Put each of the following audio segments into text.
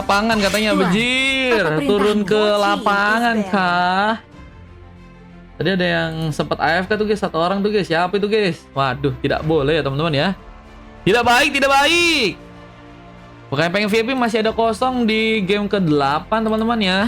lapangan katanya. Tuan, Bejir, apa turun ke perintahmu? lapangan Is there? kah? Tadi ada yang sempat AFK tuh guys, satu orang tuh guys. Siapa itu guys? Waduh, tidak boleh ya teman-teman ya. Tidak baik, tidak baik. Pokoknya pengen VIP masih ada kosong di game ke-8 teman-teman ya.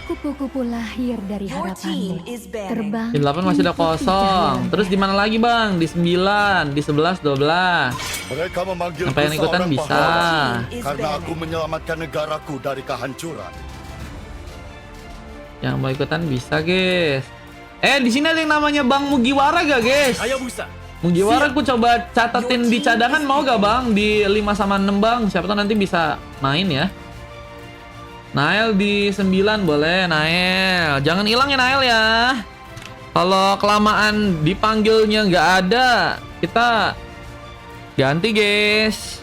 Kupu-kupu lahir dari Your team harapanmu. is banning. Terbang. Di 8 masih ada mengikuti kosong. jalannya. Terus di mana lagi bang? Di 9, di 11, 12. Mereka memanggilku Sampai yang ikutan seorang bisa. pahlawan Is karena aku banning. menyelamatkan negaraku dari kehancuran. Yang mau ikutan bisa guys. Di sini ada yang namanya Bang Mugiwara gak guys? Ayo Busa. Mugiwara aku coba catatin di cadangan mau gak bang? Di 5 sama 6 bang. Siapa tahu nanti bisa main ya. Nael di 9 boleh Nael. Jangan hilang ya Nael ya. Kalau kelamaan dipanggilnya nggak ada, kita ganti guys.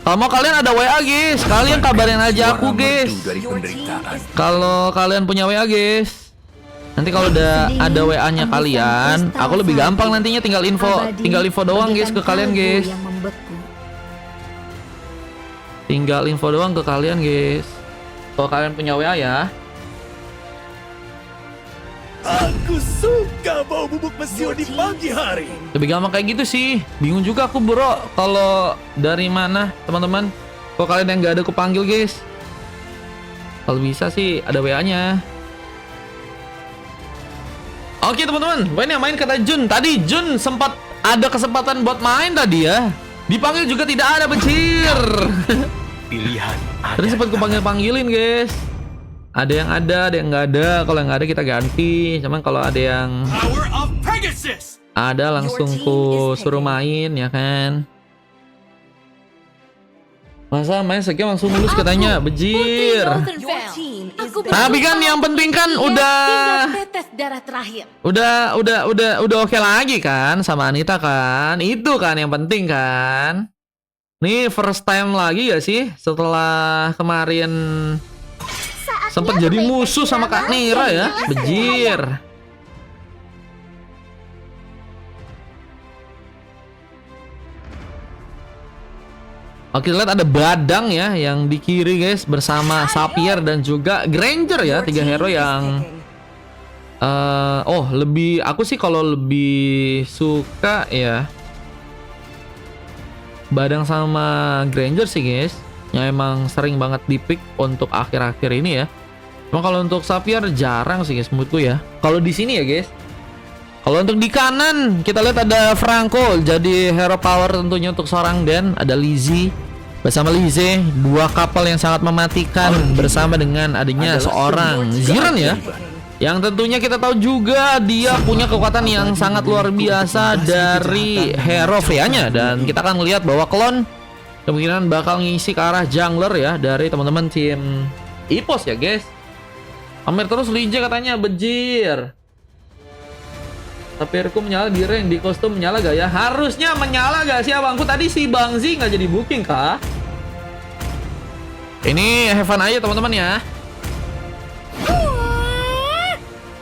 Kalau mau kalian ada WA guys, kalian kabarin aja aku guys. Your team is Kalau kalian punya WA guys. Nanti kalau udah ada WA-nya kalian, aku lebih gampang nantinya tinggal info doang guys ke kalian guys. Yang membeku. Tinggal info doang ke kalian guys. Kalau kalian punya WA ya. Aku suka bau bubuk mesio di pagi hari. Lebih gampang kayak gitu sih. Bingung juga aku bro. Kalau dari mana teman-teman? Kalau kalian yang nggak ada kepanggil guys. Kalau bisa sih ada WA-nya. Oke teman-teman, main yang main kata Jun. Tadi Jun sempat ada kesempatan buat main tadi ya. Dipanggil juga tidak ada bencir. Pilihan ada. Tadi sempat kupanggil-panggilin guys. Ada yang nggak ada. Kalau yang nggak ada kita ganti. Cuman kalau ada yang Power of Pegasus. ada langsung ku suruh main ya kan. Masa main segame langsung mulus katanya, bejir. Your team is Aku banning. Tapi kan yang penting kan udah Tinggal tetes darah terakhir. udah oke lagi kan sama Anita kan. Itu kan yang penting kan. Nih first time lagi gak sih setelah kemarin sempat jadi musuh sama Kak Nira ya, bejir. Oke, lihat ada Badang ya yang di kiri guys bersama Sapphire dan juga Granger ya, Your tiga team hero is yang picking. lebih aku sih kalau lebih suka ya Badang sama Granger sih guys, yang emang sering banget dipick untuk akhir-akhir ini ya. Cuma kalau untuk Sapphire jarang sih guys menurutku ya. Kalau di sini ya guys. Kalau untuk di kanan kita lihat ada Franco jadi hero power tentunya untuk seorang Dan, ada Lizzie bersama Lizzie, dua kapal yang sangat mematikan bersama dengan adanya seorang Ziran ya. Yang tentunya kita tahu juga dia punya kekuatan yang sangat luar biasa dari hero Freya-nya, dan kita akan melihat bahwa Klon kemungkinan bakal ngisi ke arah jungler ya dari teman-teman tim Ipos ya guys. Pamer terus Lizzie katanya, bejir. Tapirku menyala di rank, di kostum menyala gak ya? Harusnya menyala gak sih abangku? Tadi si Bang Z nggak jadi booking kah? Ini have fun aja teman-teman ya.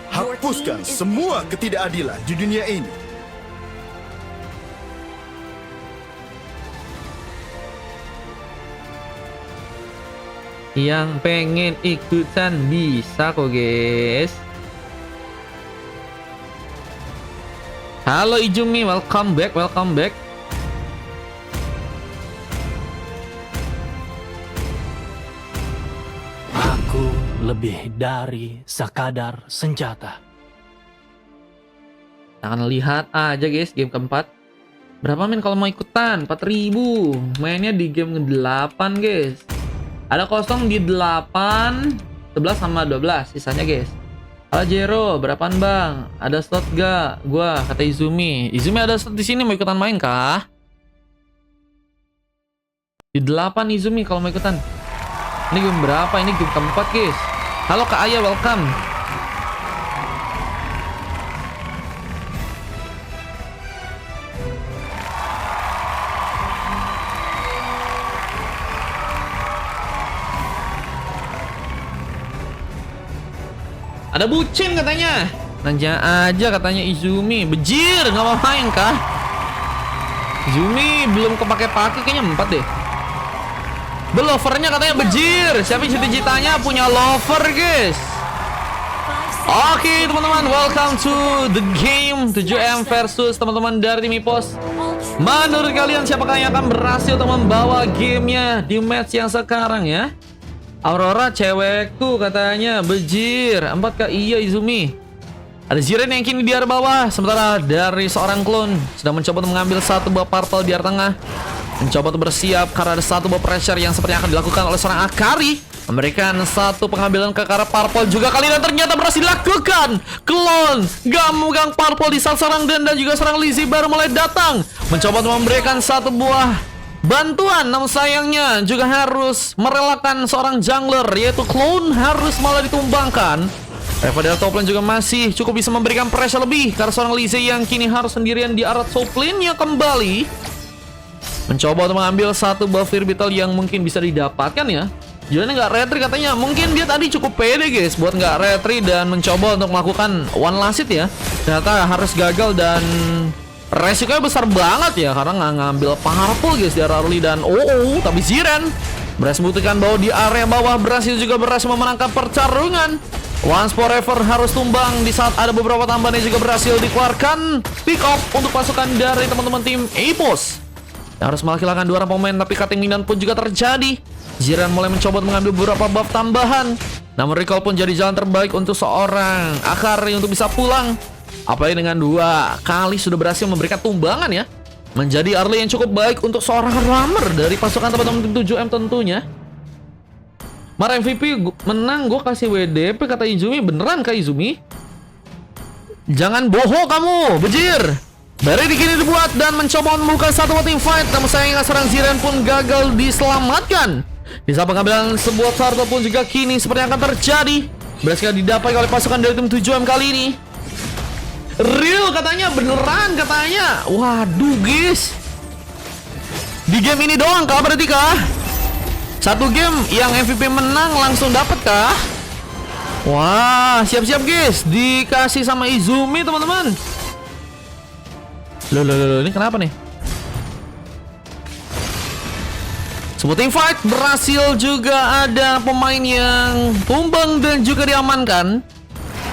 Hapuskan semua ketidakadilan di dunia ini. Yang pengen ikutan bisa kok guys. Halo Ijumi, welcome back, welcome back. Aku lebih dari sekadar senjata. Kita akan lihat aja guys game keempat. Berapa men kalau mau ikutan? 4.000. Mainnya di game ke-8 guys. Ada kosong di 8, 11 sama 12 sisanya guys. Halo Jero, berapaan bang? Ada slot gak? Gua kata Izumi. Izumi ada slot di sini, mau ikutan main kah? Di 8 Izumi kalau mau ikutan. Ini game berapa? Ini game keempat guys. Halo Kak Aya, welcome. Ada bucin katanya. Nanya aja katanya Izumi. Bejir, nggak mau main kah? Izumi belum kepake-pakai, kayaknya 4 deh. Belovernya katanya bejir. Siapa yang cita-citanya punya lover, guys? Oke, teman-teman, welcome to the game 7M versus teman-teman dari tim EPOS. Menurut kalian siapakah yang akan berhasil untuk membawa gamenya di match yang sekarang ya? Aurora cewekku katanya bejir. 4K iya Izumi. Ada Jiren yang kini di area bawah. Sementara dari seorang klon sedang mencoba untuk mengambil satu buah purple di area tengah. Mencoba untuk bersiap karena ada satu buah pressure yang sepertinya akan dilakukan oleh seorang Akari. Memberikan satu pengambilan ke arah purple juga kali dan ternyata berhasil dilakukan. Klon gak memegang purple di saat serang dan juga serang Lizzie baru mulai datang. Mencoba untuk memberikan satu buah bantuan, namun sayangnya juga harus merelakan seorang jungler, yaitu klon harus malah ditumbangkan. Reva dari top lane juga masih cukup bisa memberikan pressure lebih karena seorang Lizzie yang kini harus sendirian di arah top lane-nya kembali. Mencoba untuk mengambil satu buff orbital yang mungkin bisa didapatkan ya. Julian nggak retry katanya. Mungkin dia tadi cukup pede guys buat nggak retry dan mencoba untuk melakukan one last hit ya. Ternyata harus gagal dan resikonya besar banget ya karena nggak ngambil purple guys di area early dan tapi Ziren berhasil membuktikan bahwa di area bawah berhasil memenangkan pertarungan. Once Forever harus tumbang di saat ada beberapa tambahan yang juga berhasil dikeluarkan. Pick off untuk pasukan dari teman-teman tim EPOS yang harus menghilangkan 2 orang pemain, tapi cutting minion pun juga terjadi. Ziren mulai mencoba untuk mengambil beberapa buff tambahan, namun recall pun jadi jalan terbaik untuk seorang Akari untuk bisa pulang. Apalagi dengan 2 kali sudah berhasil memberikan tumbangan ya. Menjadi early yang cukup baik untuk seorang Rammer dari pasukan teman-teman tim 7M tentunya. Mar MVP menang, gue kasih WDP kata Izumi. Beneran kak Izumi? Jangan bohong kamu, bejir. Barry kini dibuat dan mencoba membuka satu team fight, namun sayangnya serang Ziren pun gagal diselamatkan. Di saat pengambilan sebuah turtle pun juga kini seperti yang akan terjadi. Berhasil didapat oleh pasukan dari tim 7M kali ini. Real katanya, beneran katanya. Waduh guys, di game ini doang kah berarti kah? Satu game yang MVP menang langsung dapat kah? Wah, siap-siap guys, dikasih sama Izumi teman-teman. Loh, ini kenapa nih? Sebuah team fight berhasil juga ada pemain yang tumbang dan juga diamankan.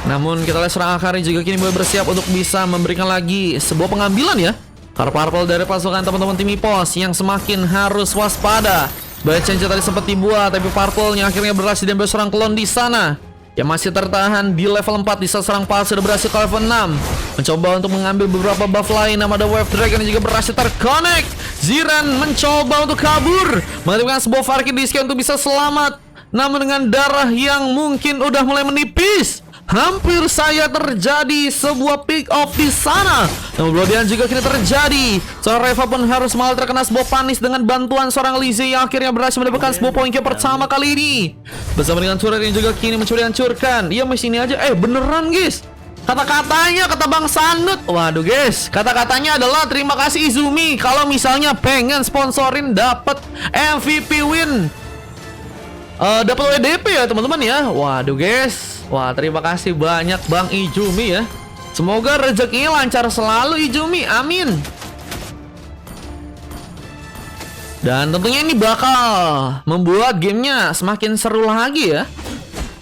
Namun kita lihat serang Akari juga kini mulai bersiap untuk bisa memberikan lagi sebuah pengambilan ya. Karena purple dari pasukan teman-teman tim EPOS yang semakin harus waspada. Banyak change tadi sempat dibuat, tapi purple yang akhirnya berhasil diambil serang klon di sana. Yang masih tertahan di level 4 di saat serang pas sudah berhasil ke level 6. Mencoba untuk mengambil beberapa buff lain. Nama ada Wave Dragon yang juga berhasil terconnect. Ziren mencoba untuk kabur, mengaktifkan sebuah Farki Diski untuk bisa selamat. Namun dengan darah yang mungkin udah mulai menipis, hampir saja terjadi sebuah pick off di sana. Namun kemudian juga kini terjadi. Seorang Reva pun harus malah terkena sebuah panis dengan bantuan seorang Lizzie yang akhirnya berhasil mendapatkan sebuah poin pertama kali ini. Bersama dengan turret yang juga kini mencoba dihancurkan. Iya masih ini aja. Beneran guys. Kata-katanya kata Bang Sanut. Waduh guys, kata-katanya adalah terima kasih Izumi kalau misalnya pengen sponsorin dapat MVP win. Dapat WDP ya teman-teman ya. Waduh guys. Wah, terima kasih banyak Bang Izumi ya. Semoga rezekinya lancar selalu Izumi. Amin. Dan tentunya ini bakal membuat gamenya semakin seru lagi ya.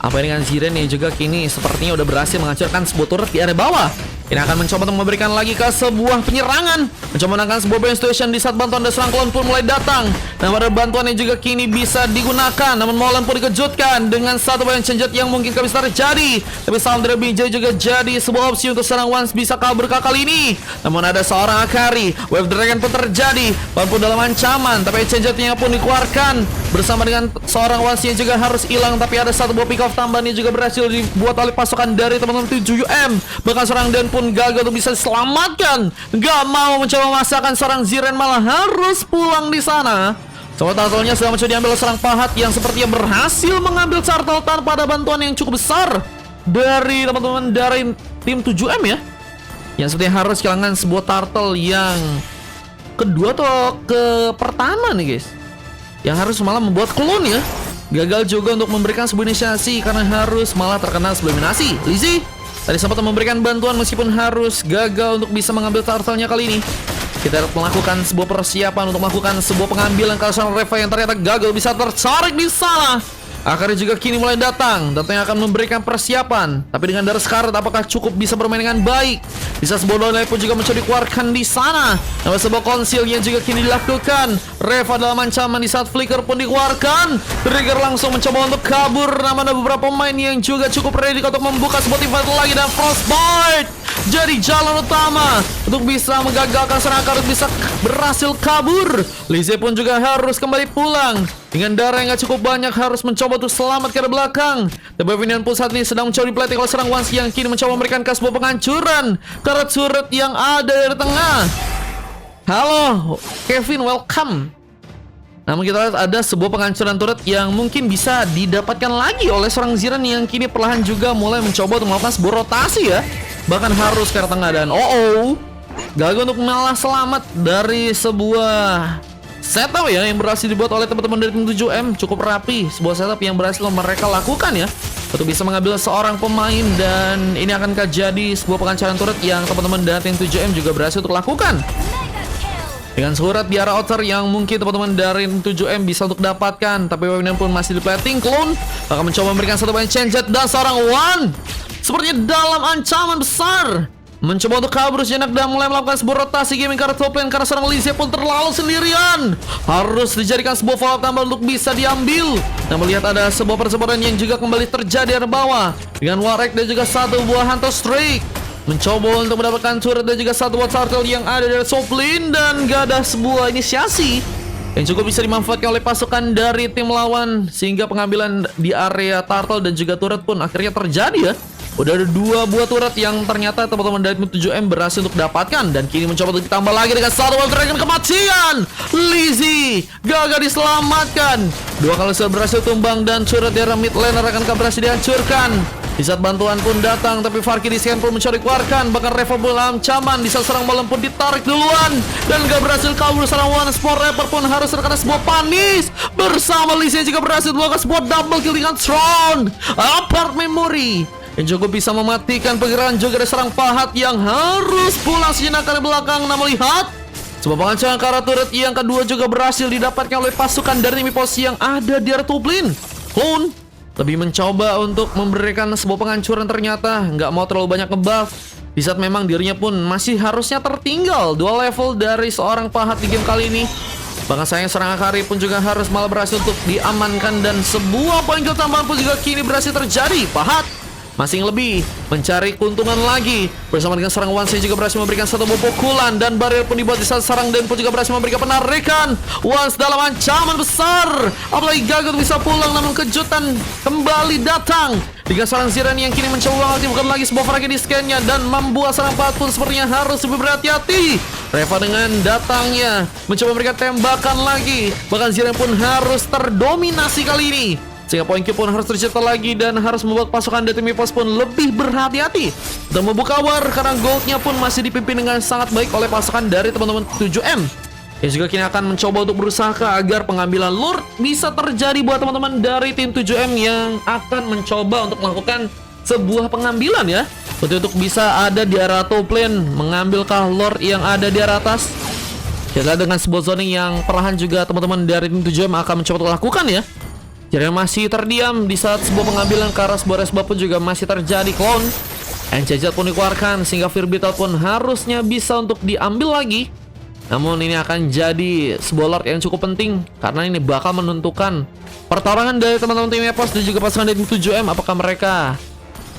Apa dengan Ziren yang juga kini sepertinya udah berhasil menghancurkan sebuah turret di area bawah. Ini akan mencoba untuk memberikan lagi ke sebuah penyerangan. Mencoba menangkan sebuah base station di saat bantuan dari serang klon pun mulai datang. Dan pada bantuan yang juga kini bisa digunakan. Namun Molan pun dikejutkan dengan satu poin change yang mungkin bisa terjadi. Tapi salam dari BJ juga jadi sebuah opsi untuk serang Once bisa kabur kali ini. Namun ada seorang Akari. Wave Dragon pun terjadi. Walaupun dalam ancaman. Tapi change-nya pun dikeluarkan. Bersama dengan seorang Once yang juga harus hilang. Tapi ada satu buah pick off tambahan yang juga berhasil dibuat oleh pasukan dari teman-teman 7M. Bahkan seorang Dan pun gagal untuk bisa diselamatkan. Gak mau mencoba memaksakan seorang Ziren, malah harus pulang di sana. Semua turtle-nya sudah mencoba diambil serang Pahat yang sepertinya berhasil mengambil turtle tanpa ada bantuan yang cukup besar dari teman-teman dari tim 7M ya. Yang sepertinya harus kehilangan sebuah turtle yang kedua atau ke pertama nih guys. Yang harus malah membuat klon ya. Gagal juga untuk memberikan sebuah inisiasi karena harus malah terkena sebuah eliminasi. Lizzie tadi sempat memberikan bantuan meskipun harus gagal untuk bisa mengambil turtle-nya kali ini. Kita melakukan sebuah persiapan untuk melakukan sebuah pengambilan kalau seorang Reva yang ternyata gagal bisa tertarik di sana. Akhirnya juga kini mulai datang, tentunya akan memberikan persiapan. Tapi dengan darah sekarat apakah cukup bisa bermain dengan baik? Bisa sebuah donai pun juga mencoba dikeluarkan di sana. Namun sebuah konsil yang juga kini dilakukan. Reva dalam ancaman di saat flicker pun dikeluarkan. Trigger langsung mencoba untuk kabur. Namun ada beberapa pemain yang juga cukup ready untuk membuka sebuah event lagi. Dan Frostbite jadi jalan utama untuk bisa menggagalkan serangan Karut bisa berhasil kabur. Lizzie pun juga harus kembali pulang. Dengan darah yang gak cukup banyak harus mencoba untuk selamat ke arah belakang. Tapi Vinian pun saat ini sedang mencoba di kalau serang Wans yang kini mencoba memberikan sebuah penghancuran Karut surut yang ada di tengah. Halo Kevin, welcome. Namun kita lihat ada sebuah penghancuran turret yang mungkin bisa didapatkan lagi oleh seorang Ziran yang kini perlahan juga mulai mencoba untuk melakukan sebuah rotasi ya. Bahkan harus ke arah tengah dan gagal untuk malah selamat dari sebuah setup ya yang berhasil dibuat oleh teman-teman dari tim 7M. Cukup rapi sebuah setup yang berhasil mereka lakukan ya untuk bisa mengambil seorang pemain. Dan ini akankah jadi sebuah penghancuran turret yang teman-teman dari tim 7M juga berhasil untuk lakukan dengan surat di arah outer yang mungkin teman-teman dari tim 7M bisa untuk dapatkan. Tapi Wawinian pun masih di plating. Clone akan mencoba memberikan satu poin change dan seorang One sepertinya dalam ancaman besar mencoba untuk kabur sejenak dan mulai melakukan sebuah rotasi gaming ke arah top lane karena seorang Lizzie pun terlalu sendirian. Harus dijadikan sebuah follow up tambah untuk bisa diambil. Nah, melihat ada sebuah persebaran yang juga kembali terjadi di bawah dengan Warek dan juga satu buah Hunter Streak mencoba untuk mendapatkan turret dan juga satu buah turtle yang ada dari top lane. Dan gak ada sebuah inisiasi yang cukup bisa dimanfaatkan oleh pasukan dari tim lawan sehingga pengambilan di area turtle dan juga turret pun akhirnya terjadi ya. Udah ada dua buah turret yang ternyata teman-teman dari tim 7M berhasil untuk dapatkan. Dan kini mencoba untuk ditambah lagi dengan satu Wild Dragon kematian. Lizzie gagal diselamatkan. Dua kali sudah berhasil tumbang dan turret dari mid laner akan berhasil dihancurkan. Di saat bantuan pun datang tapi Farki di scan pun mencoba dikeluarkan. Bahkan Reva pun dalam ancaman. Di saat serang malam pun ditarik duluan dan gak berhasil kabur. Serang One Sport Rapper pun harus terkena sebuah panis bersama Lizzie yang juga berhasil melakukan sebuah double kill dengan Throne Apart Memory yang cukup bisa mematikan pergerakan juga dari serang Pahat yang harus pulang sejenak ke belakang. Namun lihat sebuah penghancuran ke arah turret yang kedua juga berhasil didapatkan oleh pasukan dari Mipos yang ada di area top lane. Clone lebih mencoba untuk memberikan sebuah penghancuran, ternyata nggak mau terlalu banyak ngebuff di saat memang dirinya pun masih harusnya tertinggal 2 level dari seorang Pahat di game kali ini. Bahkan sayang serangan Akari pun juga harus malah berhasil untuk diamankan dan sebuah poin kill tambahan pun juga kini berhasil terjadi. Pahat masih lebih mencari keuntungan lagi bersama dengan serang Wansi juga berhasil memberikan satu buah pukulan dan barrier pun dibuat di saat serang dan pun juga berhasil memberikan penarikan. Wans dalam ancaman besar, apalagi gagal bisa pulang namun kejutan kembali datang dengan serang Ziran yang kini mencoba mengaktifkan lagi sebuah frag di scan-nya dan membuat serang Pahat pun sepertinya harus lebih berhati-hati. Reva dengan datangnya mencoba memberikan tembakan lagi, bahkan Ziran pun harus terdominasi kali ini sehingga poin kill pun harus tercipta lagi dan harus membuat pasukan dari tim Mipos pun lebih berhati-hati dan membuka war karena goldnya pun masih dipimpin dengan sangat baik oleh pasukan dari teman-teman 7M yang juga kini akan mencoba untuk berusaha agar pengambilan Lord bisa terjadi buat teman-teman dari tim 7M yang akan mencoba untuk melakukan sebuah pengambilan ya untuk bisa ada di area top lane mengambilkah Lord yang ada di area atas. Jadi dengan sebuah zoning yang perlahan juga teman-teman dari tim 7M akan mencoba untuk lakukan ya. Jadi masih terdiam di saat sebuah pengambilan ke arah sebuah resbab pun juga masih terjadi. Clone NCZ pun dikeluarkan sehingga Fear Beetle pun harusnya bisa untuk diambil lagi. Namun ini akan jadi sebuah Lord yang cukup penting karena ini bakal menentukan pertarungan dari teman-teman tim Epos dan juga pasukan dari tim 7M. Apakah mereka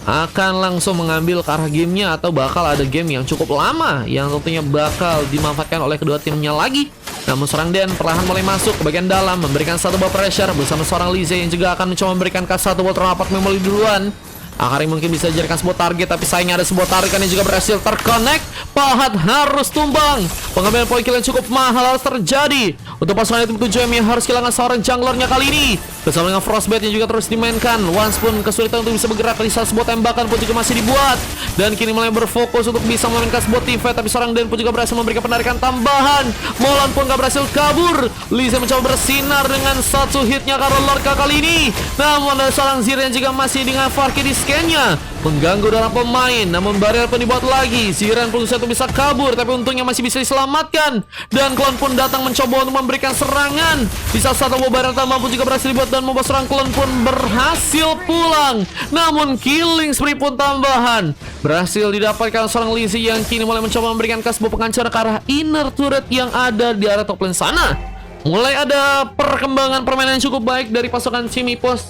akan langsung mengambil ke arah gamenya atau bakal ada game yang cukup lama yang tentunya bakal dimanfaatkan oleh kedua timnya lagi. Namun serang Den perlahan mulai masuk ke bagian dalam memberikan satu buah pressure bersama seorang Lizzie yang juga akan mencoba memberikan satu buah rapat memori duluan. Akari mungkin bisa dijadikan sebuah target tapi sayangnya ada sebuah tarikan yang juga berhasil terconnect. Pahat harus tumbang. Pengambilan poin kill yang cukup mahal harus terjadi untuk pasukan tim 7M yang harus kehilangan seorang junglernya kali ini. Bersama dengan Frostbite yang juga terus dimainkan. Once pun kesulitan untuk bisa bergerak, di saat sebuah tembakan pun juga masih dibuat. Dan kini mulai berfokus untuk bisa memainkan sebuah team fight. Tapi seorang Den pun juga berhasil memberikan penarikan tambahan. Molan pun gak berhasil kabur. Lisa mencoba bersinar dengan satu hitnya karena Lorca kali ini. Namun ada seorang Ziren yang juga masih dengan Farki di scan-nya, mengganggu dalam pemain. Namun barrier pun dibuat lagi. Ziren pun untuk bisa kabur, tapi untungnya masih bisa diselamatkan. Dan klon pun datang mencoba untuk memberikan serangan. Bisa satu barrier tambah pun juga berhasil dibuat, dan membuat seorang klon pun berhasil pulang. Namun killing spree pun tambahan berhasil didapatkan seorang Lizzie yang kini mulai mencoba memberikan sebuah pengancar ke arah inner turret yang ada di arah top lane sana. Mulai ada perkembangan permainan yang cukup baik dari pasukan tim Epos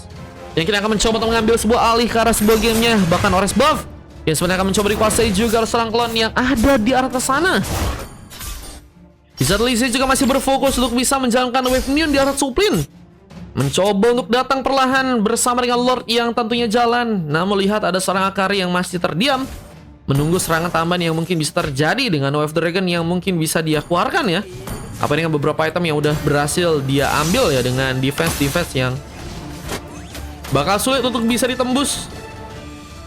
yang kini akan mencoba untuk mengambil sebuah alih ke arah sebuah gamenya. Bahkan Orange Buff yang sebenarnya akan mencoba dikuasai juga oleh seorang klon yang ada di arah sana. Di saat Lizzie juga masih berfokus untuk bisa menjalankan wave minion di arah Suplin, mencoba untuk datang perlahan bersama dengan Lord yang tentunya jalan. Namun lihat ada seorang Akari yang masih terdiam, menunggu serangan tambahan yang mungkin bisa terjadi dengan Wave Dragon yang mungkin bisa dia keluarkan ya. Apa dengan beberapa item yang udah berhasil dia ambil ya, dengan defense yang bakal sulit untuk bisa ditembus.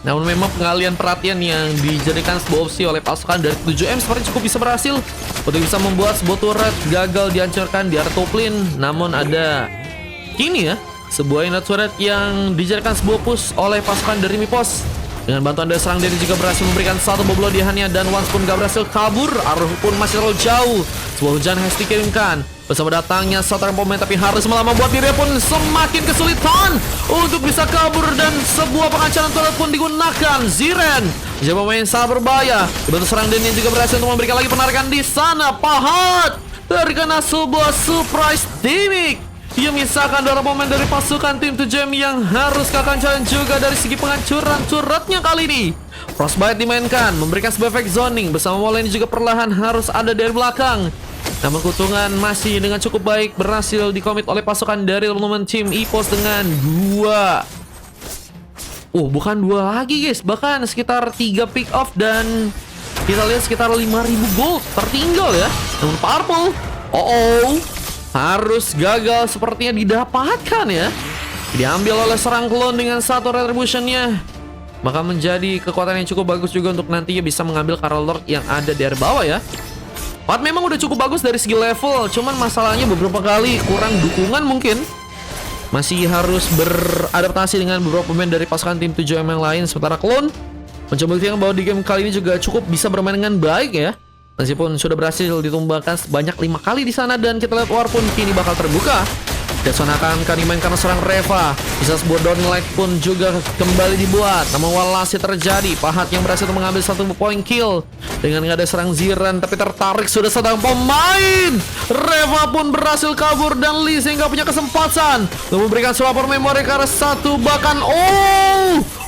Namun memang pengalian perhatian yang dijadikan sebuah opsi oleh pasukan dari 7M seperti cukup bisa berhasil untuk bisa membuat sebuah turret gagal dihancurkan di arah top lane. Namun ada kini ya sebuah inner turret yang dijadikan sebuah push oleh pasukan dari Mipos. Dengan bantuan dari serang Dedi juga berhasil memberikan satu boblodihannya, dan Once pun gak berhasil kabur. Arrow pun masih terlalu jauh. Sebuah hujan has dikirimkan bersama datangnya satu pemain, tapi harus malah membuat dirinya pun semakin kesulitan untuk bisa kabur, dan sebuah pengancaran turret pun digunakan. Ziren menjadi pemain yang sangat berbahaya. Dibantu serang Dedi yang juga berhasil untuk memberikan lagi penarikan di sana. Pahat terkena sebuah surprise damage yang misalkan dua pemain dari pasukan tim 7M yang harus kekancaran juga dari segi penghancuran turretnya kali ini. Frostbite dimainkan, memberikan sebuah efek zoning bersama Molen juga perlahan harus ada dari belakang. Namun kutungan masih dengan cukup baik berhasil dikomit oleh pasukan dari teman-teman tim Epos dengan bukan dua lagi guys, bahkan sekitar 3 pick off, dan kita lihat sekitar 5.000 gold tertinggal ya. Namun Purple harus gagal sepertinya didapatkan ya. Diambil oleh serang klon dengan satu retributionnya, maka menjadi kekuatan yang cukup bagus juga untuk nantinya bisa mengambil Carol Lord yang ada di bawah ya. Pat memang udah cukup bagus dari segi level, cuman masalahnya beberapa kali kurang dukungan mungkin. Masih harus beradaptasi dengan beberapa pemain dari pasukan tim 7M yang lain. Sementara klon mencoba buktikan bahwa di game kali ini juga cukup bisa bermain dengan baik ya. Meskipun sudah berhasil ditumbangkan sebanyak 5 kali di sana, dan kita lihat war pun kini bakal terbuka. Deadson akan dimainkan serang Reva. Bisa sebuah downlight pun juga kembali dibuat. Namun walasi terjadi. Pahat yang berhasil mengambil satu point kill dengan nggak ada serang Ziren, tapi tertarik sudah sedang pemain. Reva pun berhasil kabur, dan Lee nggak punya kesempatan untuk memberikan swapper memory ke arah satu, bahkan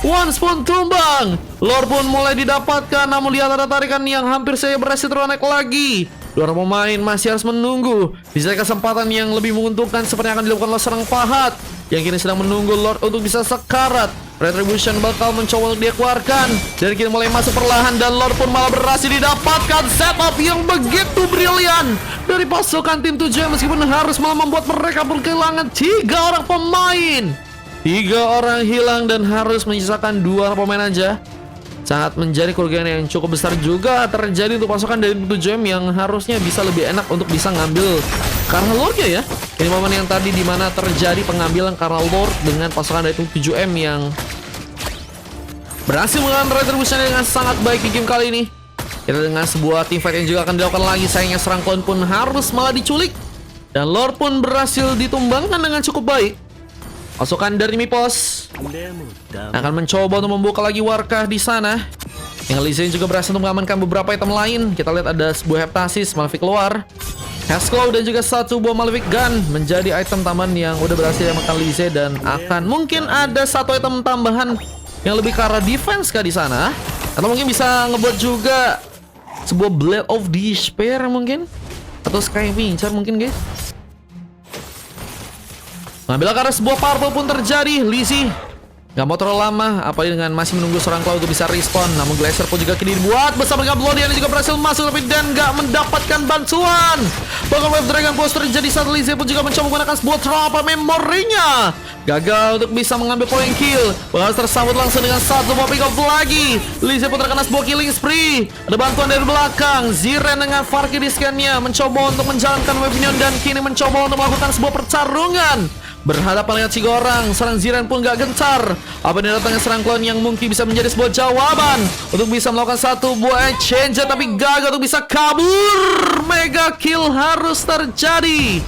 Once pun tumbang. Lord pun mulai didapatkan, namun lihat ada tarikan yang hampir saja berhasil terunak lagi. Dua pemain masih harus menunggu. Bisa kesempatan yang lebih menguntungkan seperti yang akan dilakukan oleh serang Pahat yang kini sedang menunggu Lord untuk bisa sekarat. Retribution bakal mencoba untuk dia keluarkan, dan kini mulai masuk perlahan, dan Lord pun malah berhasil didapatkan. Setup yang begitu brilian dari pasukan tim 7 meskipun harus malah membuat mereka pun kehilangan 3 orang pemain. 3 orang hilang dan harus menyisakan 2 pemain aja. Sangat menjadi kerugian yang cukup besar juga terjadi untuk pasukan dari 7M yang harusnya bisa lebih enak untuk bisa ngambil Carol Lord ya. Ini momen yang tadi dimana terjadi pengambilan Carol Lord dengan pasukan dari 7M yang berhasil mengambil retribution dengan sangat baik di game kali ini. Kita dengan sebuah team fight yang juga akan dilakukan lagi. Sayangnya serang klon pun harus malah diculik, dan Lord pun berhasil ditumbangkan dengan cukup baik. Pasukan dari Mipos akan mencoba untuk membuka lagi warkah di sana. Yang Lizzie juga berhasil untuk mengamankan beberapa item lain. Kita lihat ada sebuah Heptasis, Malefic keluar, Hexclaw, dan juga satu buah Malefic Gun menjadi item tambahan yang udah berhasil diamankan Lizzie, dan akan mungkin ada satu item tambahan yang lebih ke arah defense kah di sana, atau mungkin bisa ngebuat juga sebuah Blade of Despair mungkin, atau Sky Pincer mungkin guys. Ngambil ke arah sebuah purple pun terjadi. Lizzie Gak mau terlalu lama, apalagi dengan masih menunggu seorang Cloud untuk bisa respawn. Namun Glacier pun juga kini dibuat bersama dengan Bloodian juga berhasil masuk, tapi Dan gak mendapatkan bantuan. Bahkan Wave Dragon Pulse terjadi saat Lizzie pun juga mencoba menggunakan sebuah Trapper Memory-nya. Gagal untuk bisa mengambil point kill. Bahkan tersambut langsung dengan satu buah pick off lagi. Lizzie pun terkena sebuah killing spree. Ada bantuan dari belakang. Ziren dengan Farki di scan-nya mencoba untuk menjalankan Wave Minion dan kini mencoba untuk melakukan sebuah pertarungan. Berhadapan dengan 3 orang, serang Ziren pun gak gentar. Apa yang datangnya serang klon yang mungkin bisa menjadi sebuah jawaban untuk bisa melakukan satu buah exchange, tapi gagal untuk bisa kabur. Mega kill harus terjadi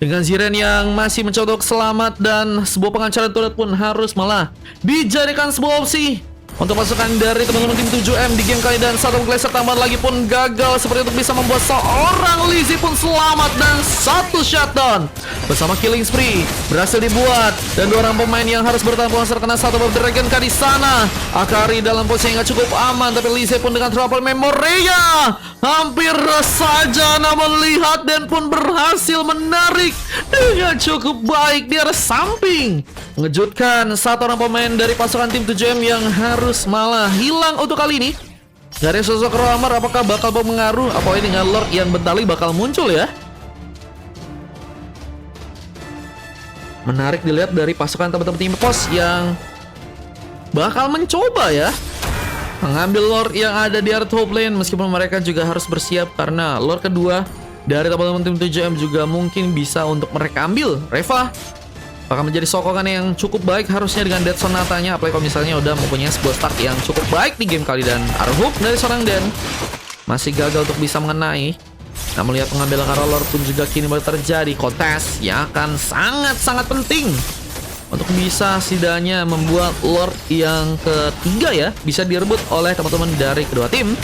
dengan Ziren yang masih mencoba untuk selamat, dan sebuah pengancaran turret pun harus malah dijadikan sebuah opsi untuk pasukan dari teman-teman tim 7M di game kali. Dan satu Glacier tambahan lagi pun gagal seperti untuk bisa membuat seorang Lizzie pun selamat, dan satu shutdown bersama killing spree berhasil dibuat. Dan 2 orang pemain yang harus bertahan pun terkena satu Wave Dragon di sana. Akari dalam posisi yang gak cukup aman, tapi Lizzie pun dengan Trouble Memory-nya hampir saja namun lihat dan pun berhasil menarik dengan cukup baik di arah samping, mengejutkan satu orang pemain dari pasukan tim 7M yang harus malah hilang untuk kali ini. Dari sosok Roamer apakah bakal berpengaruh? Apalagi dengan Lord yang bentar lagi bakal muncul ya. Menarik dilihat dari pasukan teman-teman tim pos yang bakal mencoba ya mengambil Lord yang ada di area top lane, meskipun mereka juga harus bersiap karena Lord kedua dari teman-teman tim 7M juga mungkin bisa untuk mereka ambil. Reva bakal menjadi sokongan yang cukup baik harusnya dengan Dead Sonatanya, apalagi kalau misalnya udah mempunyai sebuah start yang cukup baik di game kali. Dan Arhook dari seorang Den masih gagal untuk bisa mengenai. Nah, melihat pengambilan karena Lord pun juga kini baru terjadi. Kontes yang akan sangat-sangat penting untuk bisa setidaknya membuat Lord yang ketiga ya bisa direbut oleh teman-teman dari kedua tim.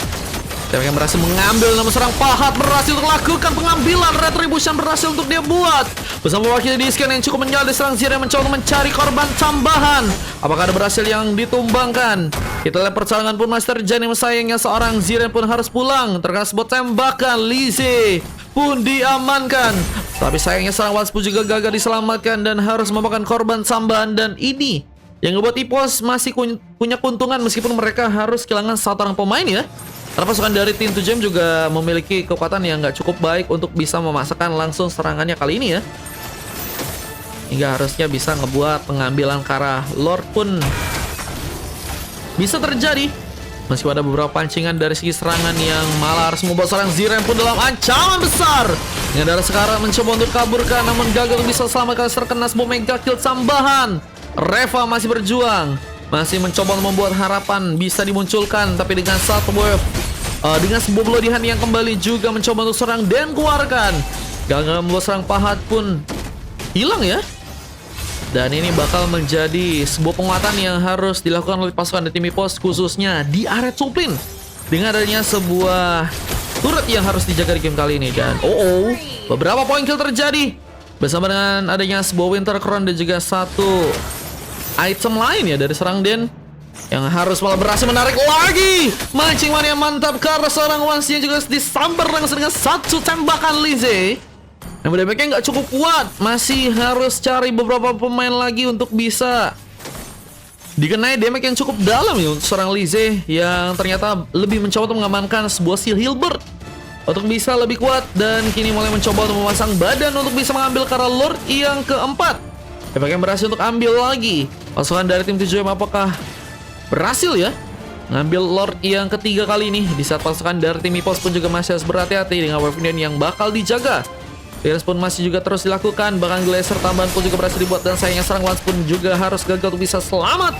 Tapi yang berhasil mengambil, namun serang Pahat berhasil untuk melakukan pengambilan. Retribution berhasil untuk dia buat bersama wakil di scan yang cukup menyala. Serang Ziren mencoba mencari korban tambahan. Apakah ada berhasil yang ditumbangkan? Kita lihat persaingan pun masih terjadi. Sayangnya seorang Ziren pun harus pulang terkena sebuah tembakan. Lizzie pun diamankan, tapi sayangnya serang Wasp juga gagal diselamatkan dan harus memakan korban tambahan. Dan ini yang ngebuat Ipos masih punya keuntungan meskipun mereka harus kehilangan satu orang pemain ya. Karena pasukan dari tim 7M juga memiliki kekuatan yang nggak cukup baik untuk bisa memasakkan langsung serangannya kali ini ya. Hingga harusnya bisa ngebuat pengambilan ke arah Lord pun bisa terjadi. Meskipun ada beberapa pancingan dari segi serangan yang malah harus membuat seorang Ziren pun dalam ancaman besar. Dengan darah sekarang mencoba untuk kaburkan, namun gagal bisa selamatkan terkena sebuah mega kill tambahan. Reva masih berjuang, masih mencoba membuat harapan bisa dimunculkan, tapi dengan satu wave dengan sebuah bloodihan yang kembali juga mencoba untuk serang dan keluarkan. Gagal membuat serang Pahat pun hilang ya. Dan ini bakal menjadi sebuah penguatan yang harus dilakukan oleh pasukan dari tim Ipos, khususnya di area Suplin, dengan adanya sebuah turret yang harus dijaga di game kali ini. Dan beberapa point kill terjadi bersama dengan adanya sebuah Winter Crown dan juga satu item lain ya dari serang Den yang harus malah berhasil menarik lagi. Mancing yang mantap karena seorang Wansi yang juga disambar langsung dengan satu tembakan Lizzie. Yang damage-nya nggak cukup kuat, masih harus cari beberapa pemain lagi untuk bisa dikenai damage yang cukup dalam ya untuk seorang Lizzie yang ternyata lebih mencoba untuk mengamankan sebuah Seal Hilbert untuk bisa lebih kuat, dan kini mulai mencoba untuk memasang badan untuk bisa mengambil karena Lord yang keempat. Yang berhasil untuk ambil lagi pasukan dari tim 7M, apakah berhasil ya ngambil Lord yang ketiga kali ini, di saat pasukan dari tim Ipos pun juga masih harus berhati-hati dengan Wave Minion yang bakal dijaga. Clearance pun masih juga terus dilakukan, bahkan Glacier tambahan pun juga berhasil dibuat, dan sayangnya serang Lance pun juga harus gagal untuk bisa selamat.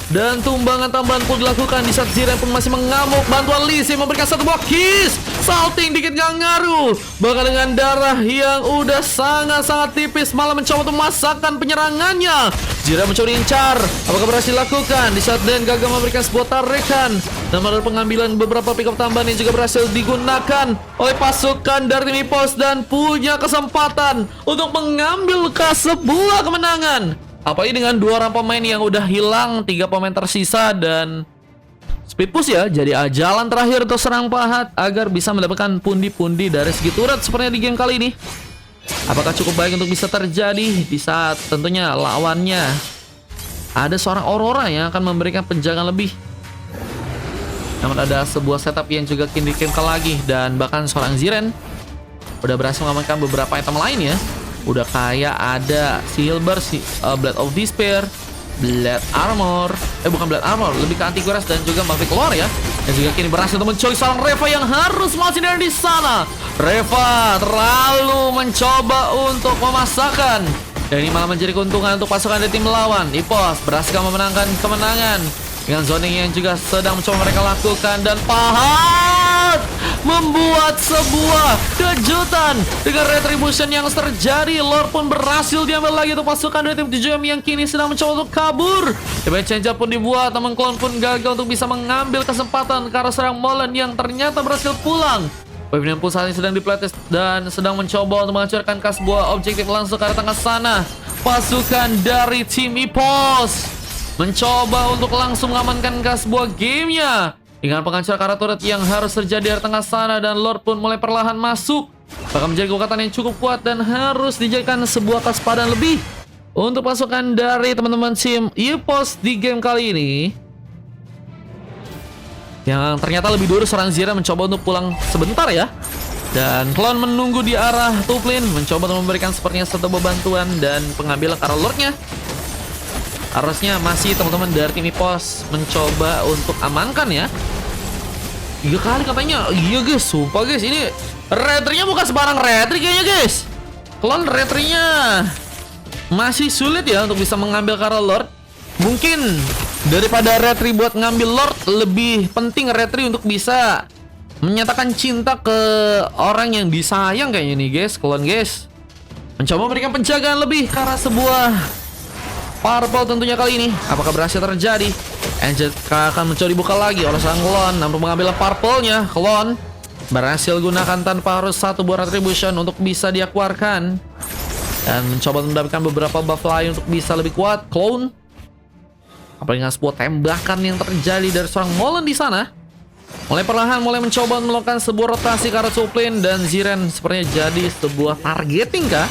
Dan tumbangan tambahan pun dilakukan di saat Ziren pun masih mengamuk. Bantuan Lizzie memberikan satu buah kiss. Salting dikit gak ngaruh. Bahkan dengan darah yang udah sangat-sangat tipis malah mencoba untuk memasakkan penyerangannya. Ziren mencoba diincar. Apakah berhasil dilakukan? Di saat Dan gagal memberikan sebuah tarikan. Dan ada pengambilan beberapa pick up tambahan yang juga berhasil digunakan oleh pasukan dari tim Ipos, dan punya kesempatan untuk mengambil ke sebuah kemenangan. Apalagi dengan 2 orang pemain yang udah hilang, 3 pemain tersisa, dan speed push ya jadi jalan terakhir untuk serang Pahat agar bisa mendapatkan pundi-pundi dari segi turret sepertinya di game kali ini. Apakah cukup baik untuk bisa terjadi di saat tentunya lawannya ada seorang Aurora yang akan memberikan penjagaan lebih. Namun ada sebuah setup yang juga kini dikirimkan lagi. Dan bahkan seorang Ziren udah berhasil mengamankan beberapa item lain ya. Udah kayak ada Silver, Blade of Despair, Blade Armor, bukan Blade Armor, lebih ke anti kuras dan juga Mavic Lore ya. Dan juga kini berhasil untuk menculik seorang Reva yang harus masih ada di sana. Reva terlalu mencoba untuk memasakkan, dan ini malah menjadi keuntungan untuk pasukan dari tim melawan. EPOS berhasil memenangkan kemenangan dengan zoning yang juga sedang mencoba mereka lakukan, dan Pahat membuat sebuah kejutan dengan retribution yang terjadi. Lord pun berhasil diambil lagi untuk pasukan dari tim 7M yang kini sedang mencoba untuk kabur. Coba change pun dibuat, namun klon pun gagal untuk bisa mengambil kesempatan karena serang Molen yang ternyata berhasil pulang. Pemilihan pun saat ini sedang dipletes dan sedang mencoba untuk menghancurkan sebuah objektif langsung ke arah tengah sana. Pasukan dari tim EPOS mencoba untuk langsung mengamankan sebuah gamenya dengan penghancuran arah turret yang harus terjadi di tengah sana, dan Lord pun mulai perlahan masuk. Bakal menjadi kekuatan yang cukup kuat dan harus dijadikan sebuah kewaspadaan lebih untuk pasukan dari teman-teman tim EPOS di game kali ini. Yang ternyata lebih dulu seorang Zira mencoba untuk pulang sebentar ya. Dan klon menunggu di arah top lane, mencoba untuk memberikan sepertinya satu bantuan dan pengambilan ke arah Lordnya. Harusnya masih teman-teman dari tim EPOS mencoba untuk amankan ya. 3 kali katanya. Iya guys, sumpah guys, ini retry-nya bukan sembarang retry kayaknya guys. Klon retry-nya masih sulit ya untuk bisa mengambil ke arah Lord. Mungkin daripada retry buat ngambil Lord, lebih penting retry untuk bisa menyatakan cinta ke orang yang disayang kayaknya nih guys. Klon guys mencoba memberikan penjagaan lebih ke arah sebuah purple tentunya kali ini. Apakah berhasil terjadi? Angel akan mencoba dibuka lagi oleh sang klon, namun mengambil purple-nya. Klon berhasil gunakan tanpa harus satu buah retribution untuk bisa dia keluarkan, dan mencoba mendapatkan beberapa buff lain untuk bisa lebih kuat. Clone apalagi dengan sebuah tembakan yang terjadi dari seorang Molen di sana, mulai perlahan mulai mencoba melakukan sebuah rotasi ke arah top lane, dan Ziren sepertinya jadi sebuah targeting kah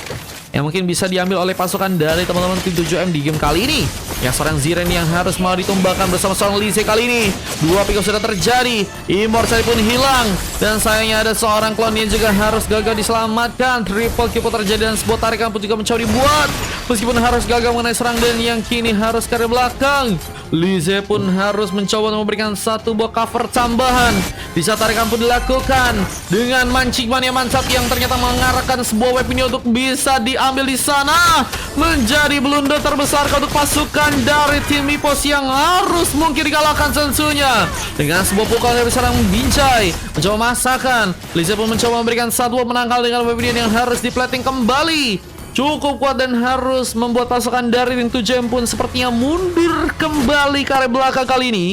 yang mungkin bisa diambil oleh pasukan dari teman-teman tim 7M di game kali ini. Yang seorang Ziren yang harus mau ditumbangkan bersama seorang Lise kali ini. 2 pick sudah terjadi, Immortal pun hilang, dan sayangnya ada seorang klon yang juga harus gagal diselamatkan. Triple kill terjadi dan sebuah tarikan pun juga mencoba dibuat, meskipun harus gagal mengenai serang dan yang kini harus ke belakang. Lise pun harus mencoba memberikan satu buah cover tambahan. Bisa tarikan pun dilakukan dengan mancing yang mantap yang ternyata mengarahkan sebuah weapon untuk bisa diambil di sana. Menjadi blunder terbesar untuk pasukan dari tim EPOS yang harus mungkin dikalahkan tentunya. Dengan sebuah pukulan dari serang Binjai mencoba masakan. Lise pun mencoba memberikan satu penangkal dengan weapon yang harus diplating kembali. Cukup kuat dan harus membuat pasukan dari tim 7M pun sepertinya mundur kembali ke arah belakang kali ini.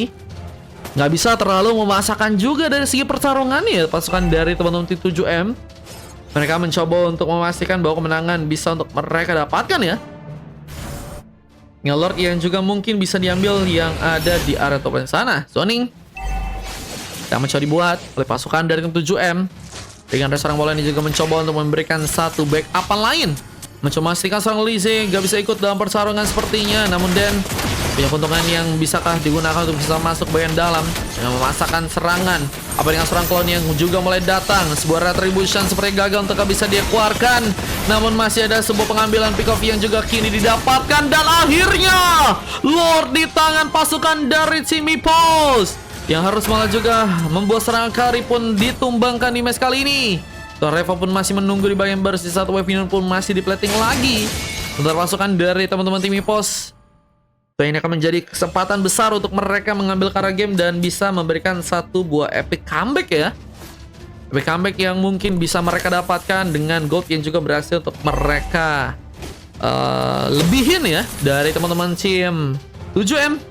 Nggak bisa terlalu memasakkan juga dari segi pertarungan ya pasukan dari teman-teman tim 7M. Mereka mencoba untuk memastikan bahwa kemenangan bisa untuk mereka dapatkan ya. Ngelord yang juga mungkin bisa diambil yang ada di area top lane sana. Zoning yang mencoba dibuat oleh pasukan dari tim 7M. Dengan seorang bola ini juga mencoba untuk memberikan satu backupan lain. Mencoba memastikan seorang Lise gak bisa ikut dalam pertarungan sepertinya. Namun Dan punya keuntungan yang bisakah digunakan untuk bisa masuk bagian dalam dengan memasakkan serangan. Apa dengan seorang klon yang juga mulai datang. Sebuah retribution seperti gagal untuk bisa dia keluarkan. Namun masih ada sebuah pengambilan pick off yang juga kini didapatkan. Dan akhirnya Lord di tangan pasukan dari tim EPOS, yang harus malah juga membuat serangan kari pun ditumbangkan di match kali ini. Reva pun masih menunggu di bagian baris. Di satu weapon pun masih di-plating lagi untuk pasukan dari teman-teman tim EPOS. So, ini akan menjadi kesempatan besar untuk mereka mengambil karya game dan bisa memberikan satu buah epic comeback ya. Epic comeback yang mungkin bisa mereka dapatkan dengan gold yang juga berhasil untuk mereka lebihin ya dari teman-teman tim 7M.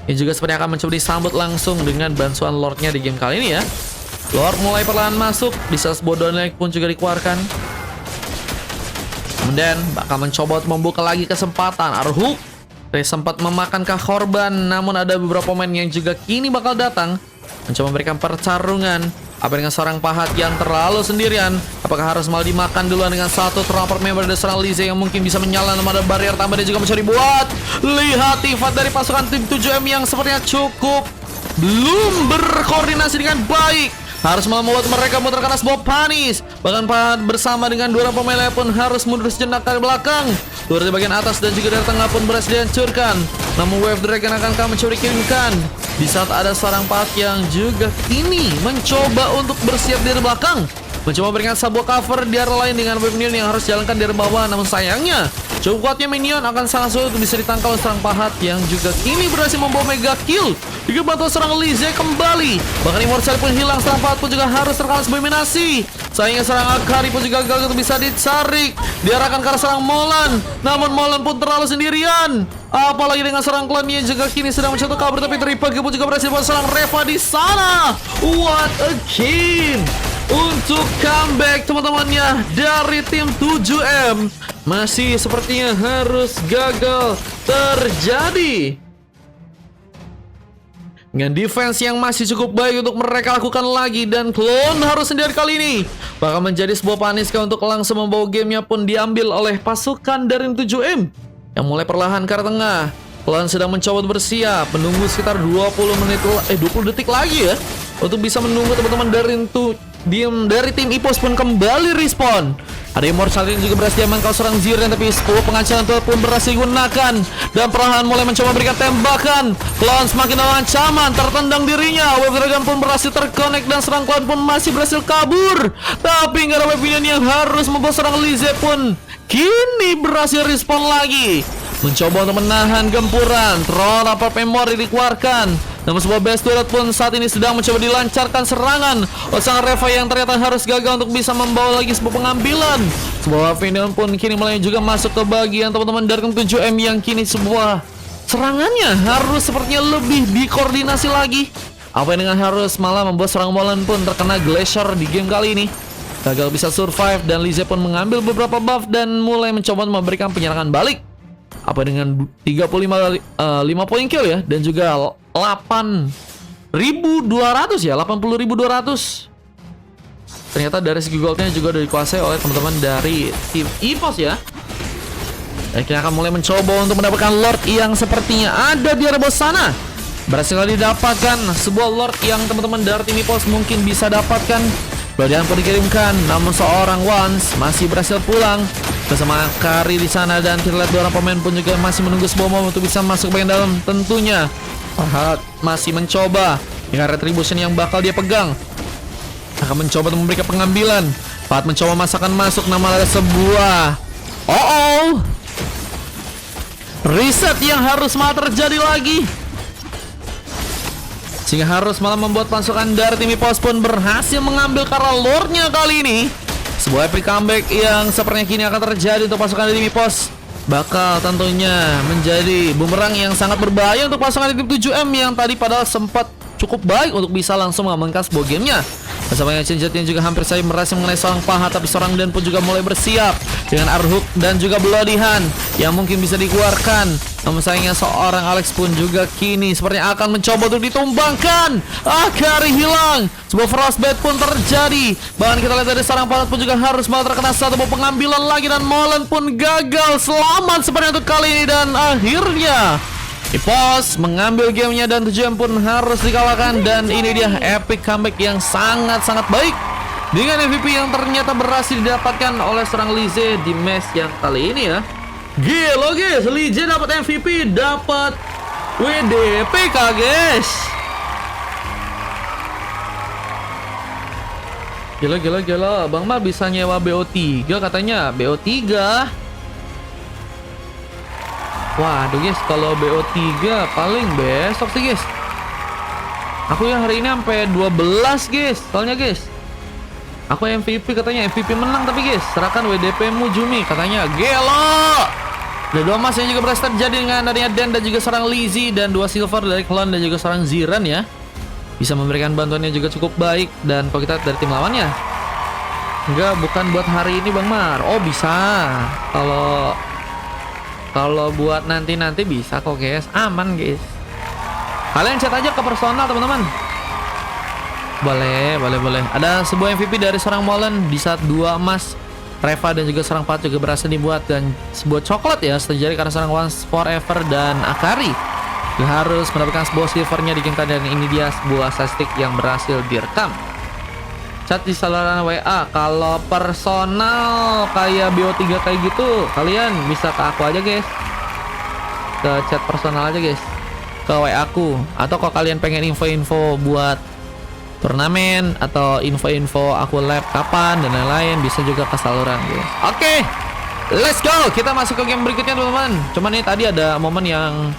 Yang juga sepertinya akan mencoba disambut langsung dengan bantuan Lordnya di game kali ini ya. Lord mulai perlahan masuk, bisa sebuah downlink pun juga dikeluarkan. Kemudian bakal mencoba untuk membuka lagi kesempatan. Arhuk sempat memakan korban, namun ada beberapa pemain yang juga kini bakal datang mencoba memberikan pertarungan Apa dengan seorang pahat yang terlalu sendirian? Apakah harus malah dimakan duluan dengan satu transport member dari seorang Lize yang mungkin bisa menyala nama ada barrier tambah dan juga mencari buat. Lihat tifat dari pasukan tim 7M yang sepertinya cukup belum berkoordinasi dengan baik. Harus malah membuat mereka muter karena sebuah panis. Bahkan pahat bersama dengan dua pemain pun harus mundur sejenak dari belakang. Luar di bagian atas dan juga dari tengah pun berhasil dihancurkan. Namun Wave Dragon akan mencoba dikirimkan. Di saat ada seorang pahat yang juga kini mencoba untuk bersiap dari belakang, mencoba memberikan sebuah cover di arah lain dengan wave minion yang harus jalankan dari bawah. Namun sayangnya cukup kuatnya minion akan sangat sulit untuk bisa ditangkal oleh serang pahat yang juga kini berhasil membawa mega kill. Juga bantu serang Lize kembali. Bahkan Immortal pun hilang, serang pahat pun juga harus terkena sebuah eliminasi. Sayangnya serang Akari pun juga gagal untuk bisa ditarik, diarahkan ke arah serang Molan. Namun Molan pun terlalu sendirian. Apalagi dengan serang klannya juga kini sedang mencetak kabur, tapi Tripagi pun juga berhasil buat serang Reva di sana. What a game untuk comeback teman-temannya dari tim 7M. Masih sepertinya harus gagal terjadi. Dengan defense yang masih cukup baik untuk mereka lakukan lagi, dan Clone harus sendiri kali ini bakal menjadi sebuah paniskah untuk langsung membawa gamenya pun diambil oleh pasukan dari 7M yang mulai perlahan ke arah tengah. Clone sedang mencoba bersiap, menunggu sekitar 20 detik lagi ya untuk bisa menunggu teman-teman dari tim EPOS pun kembali respawn. Ada Immortal yang juga berhasil diamankan serang Ziren, tapi 10 pengancaman pun berhasil digunakan dan perlahan mulai mencoba memberikan tembakan. Clone semakin dalam ancaman, tertendang dirinya. Wave Dragon pun berhasil terkonek dan serang Clone pun masih berhasil kabur. Tapi nggak ada wave minion yang harus membuat serang Lize pun kini berhasil respawn lagi, mencoba untuk menahan gempuran. Tron apa memori dikeluarkan. Namun sebuah base turret pun saat ini sedang mencoba dilancarkan serangan oleh sang Reva yang ternyata harus gagal untuk bisa membawa lagi sebuah pengambilan. Sebuah Minion pun kini mulai juga masuk ke bagian teman-teman dari 7M yang kini sebuah serangannya harus sepertinya lebih dikoordinasi lagi. Apa yang dengan harus malah membuat serang Molan pun terkena glacier di game kali ini. Gagal bisa survive dan Lize pun mengambil beberapa buff dan mulai mencoba memberikan penyerangan balik. Apa dengan 5 poin kill ya, dan juga 8.200 ya, 80.200. Ternyata dari segi goldnya juga udah dikuasai oleh teman-teman dari tim EPOS ya. Dan kita akan mulai mencoba untuk mendapatkan Lord yang sepertinya ada di arah bawah sana. Berhasil didapatkan sebuah Lord yang teman-teman dari tim EPOS mungkin bisa dapatkan. Badian pun dikirimkan, namun seorang Once masih berhasil pulang bersama Kari di sana, dan kita lihat dua orang pemain pun juga masih menunggu sebuah momen untuk bisa masuk bagian dalam. Tentunya Pahat masih mencoba dengan retribution yang bakal dia pegang, akan mencoba untuk memberikan pengambilan. Pahat mencoba masakan masuk, namun ada sebuah reset yang harus malah terjadi lagi, sehingga harus malah membuat pasukan dari tim EPOS pun berhasil mengambil karena lore-nya kali ini. Sebuah epic comeback yang sepertinya kini akan terjadi untuk pasukan dari tim EPOS bakal tentunya menjadi bumerang yang sangat berbahaya untuk pasukan dari tim 7M yang tadi padahal sempat cukup baik untuk bisa langsung mengamankan sebuah gamenya. Bersama yang Shinjet yang juga hampir saja berhasil mengenai seorang pahat, tapi seorang Dan pun juga mulai bersiap dengan Arhook dan juga Bloody Hand yang mungkin bisa dikeluarkan. Namun sayangnya seorang Alex pun juga kini sepertinya akan mencoba untuk ditumbangkan. Akari hilang, sebuah frostbite pun terjadi. Bahkan kita lihat dari seorang pahat pun juga harus malah terkena satu pengambilan lagi, dan Molan pun gagal selamat sepertinya untuk kali ini. Dan akhirnya EPOS mengambil gamenya dan 7M pun harus dikalahkan. Dan ini dia epic comeback yang sangat-sangat baik dengan MVP yang ternyata berhasil didapatkan oleh serang Lize di match yang kali ini ya. Gila guys, Lize dapat MVP, dapat WDPK guys. Gila. Bang mah bisa nyewa BO3 katanya. BO3. Waduh guys, kalau BO3 paling besok sih guys. Aku yang hari ini sampai 12 guys. Soalnya guys, aku MVP katanya, MVP menang tapi guys, serahkan WDP-mu Jumi katanya. Gelo. Dan 2 emas yang juga berhasil terjadi dengan adanya Dan dan juga serang Lizzie, dan 2 silver dari Clone dan juga serang Ziran ya. Bisa memberikan bantuannya juga cukup baik. Dan kalau kita dari tim lawannya, enggak, bukan buat hari ini Bang Mar. Oh bisa, kalau buat nanti bisa kok guys, aman guys. Kalian chat aja ke personal teman-teman. Boleh. Ada sebuah MVP dari seorang Molen di saat 2 emas. Reva dan juga seorang Pat juga berhasil dibuat, dan sebuah coklat ya terjadi karena seorang Once Forever dan Akari harus mendapatkan sebuah silvernya di game tadi, dan ini dia sebuah statistik yang berhasil direkam. Chat di saluran WA, kalau personal kayak BO3 kayak gitu, kalian bisa ke aku aja guys, ke chat personal aja guys, ke WA aku. Atau kalau kalian pengen info-info buat turnamen atau info-info aku lab kapan dan lain-lain, bisa juga ke saluran guys. Oke, let's go, kita masuk ke game berikutnya teman-teman. Cuman ini tadi ada momen yang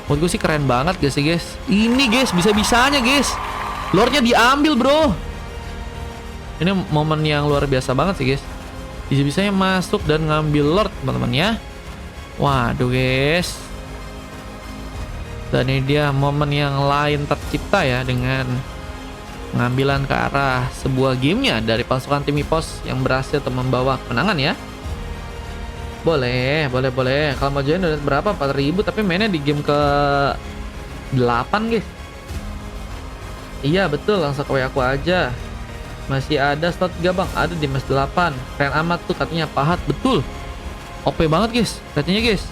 menurut gue sih keren banget guys sih guys. Ini guys, bisa-bisanya guys lore-nya diambil bro. Ini momen yang luar biasa banget sih guys. Bisa-bisanya masuk dan ngambil lore teman-teman ya. Waduh guys. Dan ini dia momen yang lain tercipta ya, dengan pengambilan ke arah sebuah gamenya dari pasukan tim EPOS yang berhasil membawa kemenangan ya. Boleh. Kalau mau join udah berapa? 4.000, tapi mainnya di game ke 8 guys. Iya betul, langsung ke WA aku aja. Masih ada slot 3 bang, ada di match 8. Keren amat tuh katanya Pahat, betul. OP banget guys, katanya guys.